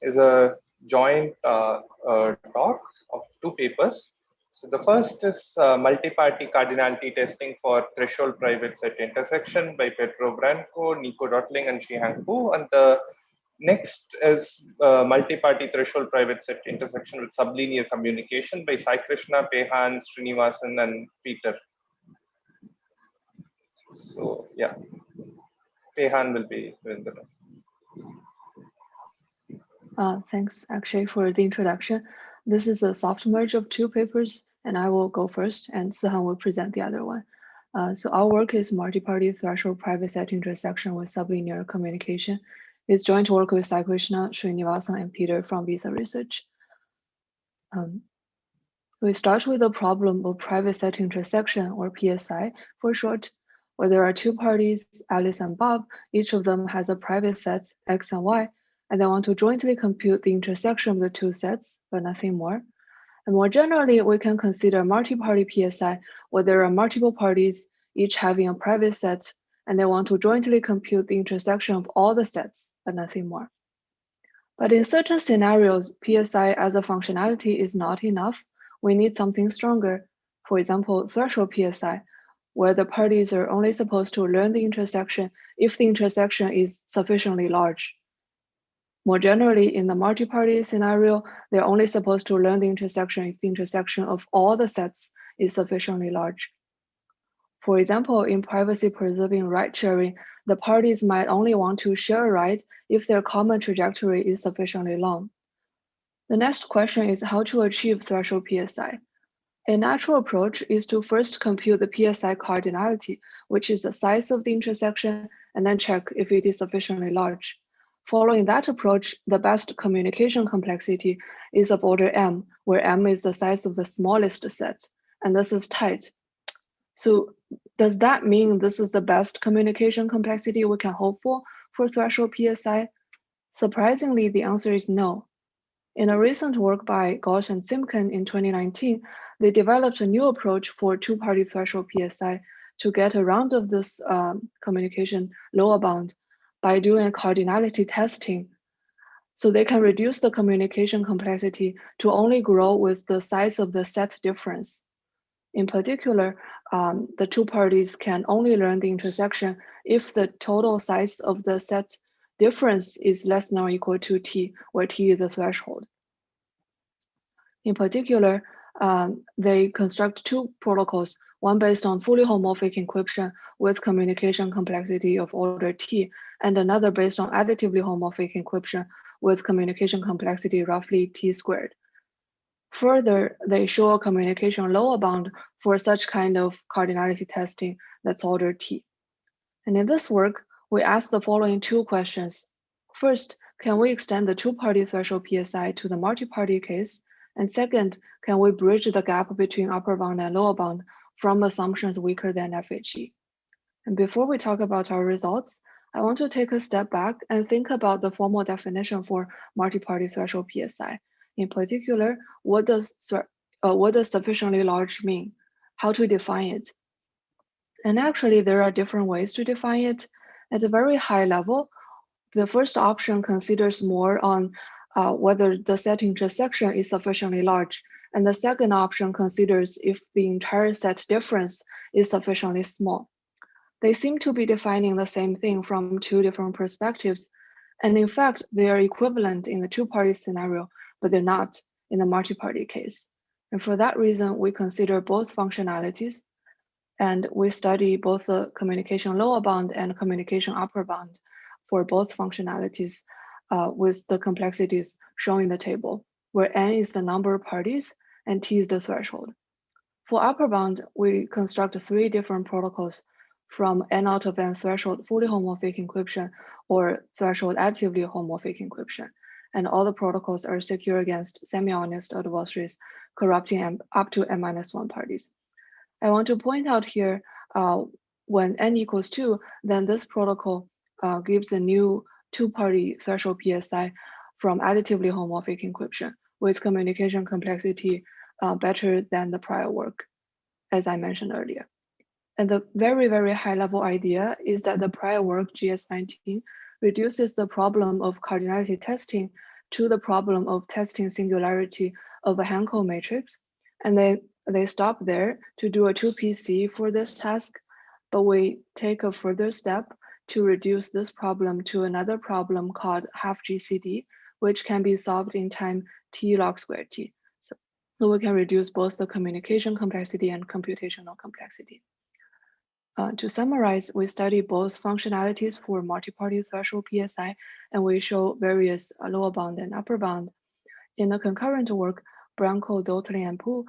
is a joint talk of two papers. So the first is multi-party cardinality testing for threshold private set intersection by Pedro Branco, Nico Dotling, and Shihang Pu. And the next is multi-party threshold private set intersection with sublinear communication by Sai Krishna, Pehan, Srinivasan, and Peter. So yeah, Pehan will be doing the talk. Thanks, Akshay, for the introduction. This is a soft merge of two papers, and I will go first, and Sihan will present the other one. So our work is multi-party threshold private set intersection with sublinear communication. It's joint work with Sai Krishna, Srinivasan, and Peter from Visa Research. We start with the problem of private set intersection, or PSI for short, where there are two parties, Alice and Bob. Each of them has a private set, X and Y, and they want to jointly compute the intersection of the two sets, but nothing more. And more generally, we can consider multi-party PSI, where there are multiple parties, each having a private set, and they want to jointly compute the intersection of all the sets, but nothing more. But in certain scenarios, PSI as a functionality is not enough. We need something stronger. For example, threshold PSI, where the parties are only supposed to learn the intersection if the intersection is sufficiently large. More generally, in the multi-party scenario, they're only supposed to learn the intersection if the intersection of all the sets is sufficiently large. For example, in privacy-preserving ride-sharing, the parties might only want to share a ride if their common trajectory is sufficiently long. The next question is how to achieve threshold PSI. A natural approach is to first compute the PSI cardinality, which is the size of the intersection, and then check if it is sufficiently large. Following that approach, the best communication complexity is of order M, where M is the size of the smallest set, and this is tight. So does that mean this is the best communication complexity we can hope for threshold PSI? Surprisingly, the answer is no. In a recent work by Gauss and Simkin in 2019, they developed a new approach for two-party threshold PSI to get around of this communication lower bound by doing cardinality testing. So they can reduce the communication complexity to only grow with the size of the set difference. In particular, the two parties can only learn the intersection if the total size of the set difference is less than or equal to t, where t is the threshold. In particular, they construct two protocols, one based on fully homomorphic encryption with communication complexity of order t, and another based on additively homomorphic encryption with communication complexity roughly t squared. Further, they show a communication lower bound for such kind of cardinality testing that's order t. And in this work, we ask the following two questions. First, can we extend the two-party threshold PSI to the multi-party case? And second, can we bridge the gap between upper bound and lower bound from assumptions weaker than FHE? And before we talk about our results, I want to take a step back and think about the formal definition for multi-party threshold PSI. In particular, what does sufficiently large mean? How to define it? And actually, there are different ways to define it. At a very high level, the first option considers more on whether the set intersection is sufficiently large. And the second option considers if the entire set difference is sufficiently small. They seem to be defining the same thing from two different perspectives. And in fact, they are equivalent in the two-party scenario, but they're not in the multi-party case. And for that reason, we consider both functionalities, and we study both the communication lower bound and communication upper bound for both functionalities with the complexities shown in the table, where n is the number of parties and t is the threshold. For upper bound, we construct three different protocols from n out of n threshold fully homomorphic encryption or threshold additively homomorphic encryption. And all the protocols are secure against semi-honest adversaries corrupting up to n-1 parties. I want to point out here, when n equals 2, then this protocol gives a new two-party threshold PSI from additively homomorphic encryption with communication complexity better than the prior work, as I mentioned earlier. And the very, very high-level idea is that the prior work, GS19, reduces the problem of cardinality testing to the problem of testing singularity of a Hankel matrix. And they stop there to do a 2PC for this task, but we take a further step to reduce this problem to another problem called half GCD, which can be solved in time t log square t. So we can reduce both the communication complexity and computational complexity. To summarize, we study both functionalities for multi-party threshold PSI, and we show various lower bound and upper bound. In the concurrent work, Branco, Dotley, and Pu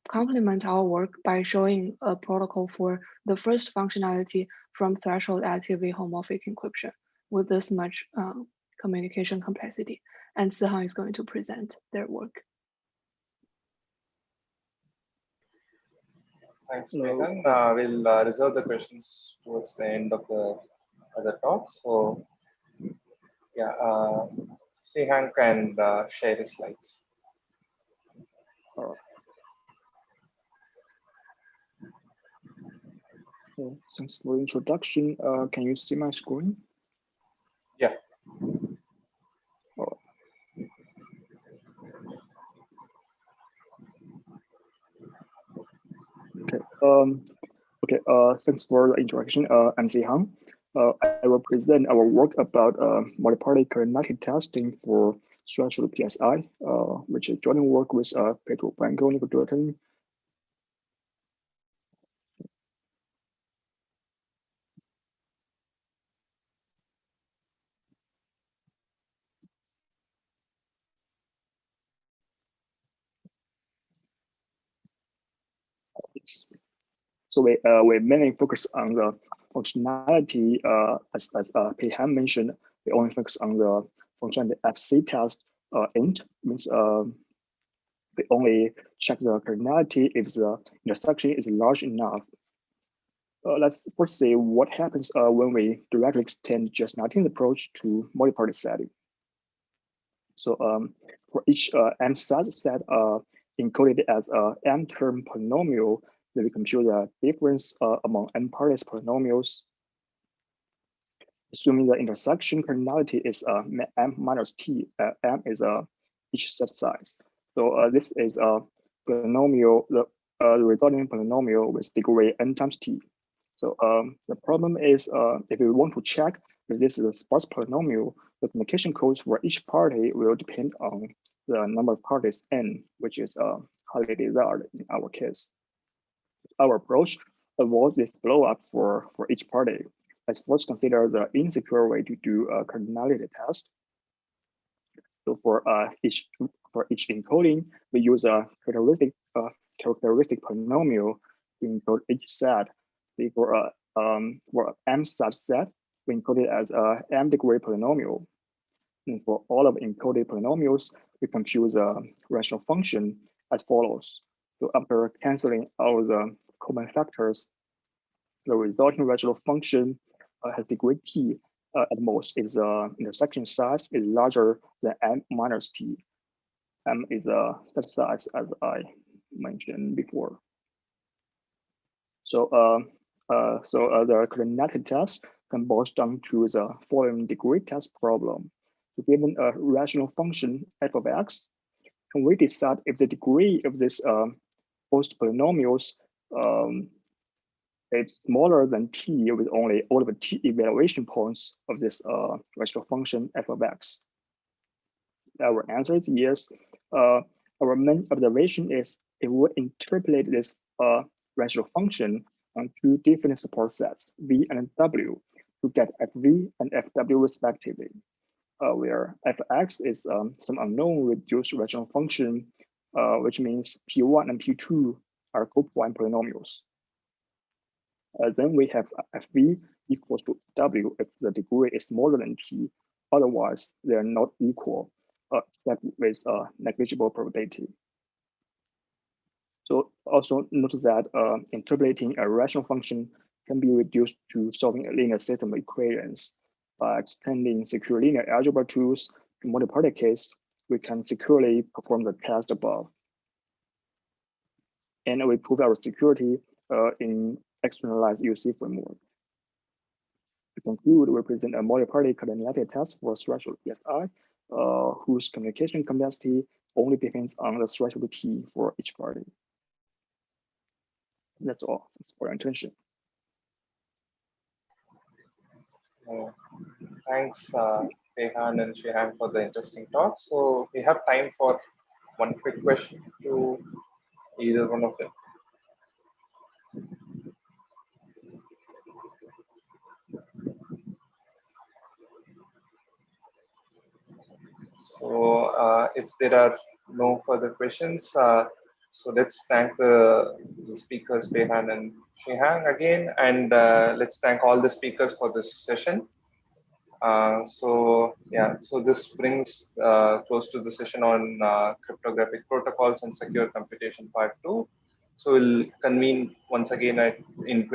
complement our work by showing a protocol for the first functionality from threshold additively homomorphic encryption with this much communication complexity. And Sihang is going to present their work. Thanks, Megan. We'll reserve the questions towards the end of the talk. So, yeah, Sihang can share the slides. Thanks for the introduction. Can you see my screen? Yeah. Okay. Thanks for the introduction. I'm Zihang. I will present our work about multi-party coordinated testing for threshold PSI, which is joint work with Pedro Franco, Nico Durton. So we mainly focus on the functionality, as Peihan mentioned. We only focus on the functionality FC test. Int means we only check the cardinality if the intersection is large enough. Let's first see what happens when we directly extend just nothing approach to multi-party setting. So for each m set encoded as a m-term polynomial, then we compute the difference among m-parties polynomials, assuming the intersection cardinality is m minus t. M is each set size. So this is a polynomial, the resulting polynomial with degree n times t. So the problem is if we want to check if this is a sparse polynomial, the communication codes for each party will depend on the number of parties n, which is highly desired in our case. Our approach avoids this blowup for each party. Let's first consider the insecure way to do a cardinality test. So for each encoding, we use a characteristic polynomial to encode each set. For m subset, we encode it as a m degree polynomial. And for all of encoded polynomials, we compute the rational function as follows. So after canceling all the common factors, the resulting rational function has degree t at most if the intersection size is larger than m minus t. M is a set size, as I mentioned before. So the coordinated test can boil down to the following degree test problem. So given a rational function f of x, can we decide if the degree of this both polynomials is smaller than t with only all of the t evaluation points of this rational function f of x? Our answer is yes. Our main observation is if we interpolate this rational function on two different support sets, v and w, to get fv and fw respectively, where fx is some unknown reduced rational function, which means p1 and p2 are co-prime polynomials. Then we have fv equals to w if the degree is smaller than t. Otherwise, they are not equal, except with negligible probability. So also note that interpolating a rational function can be reduced to solving a linear system equations. By extending secure linear algebra tools to multi-party case, we can securely perform the test above. And we prove our security in externalized UC framework. To conclude, we present a multi-party coordinated test for threshold PSI, whose communication complexity only depends on the threshold T for each party. That's all. Thanks for your attention. Thanks, Peihan and Shehan, for the interesting talk. So we have time for one quick question to either one of them. So if there are no further questions, so let's thank the speakers, Peihan and Shehan again, and let's thank all the speakers for this session. So this brings close to the session on cryptographic protocols and secure computation part 2. So we'll convene once again in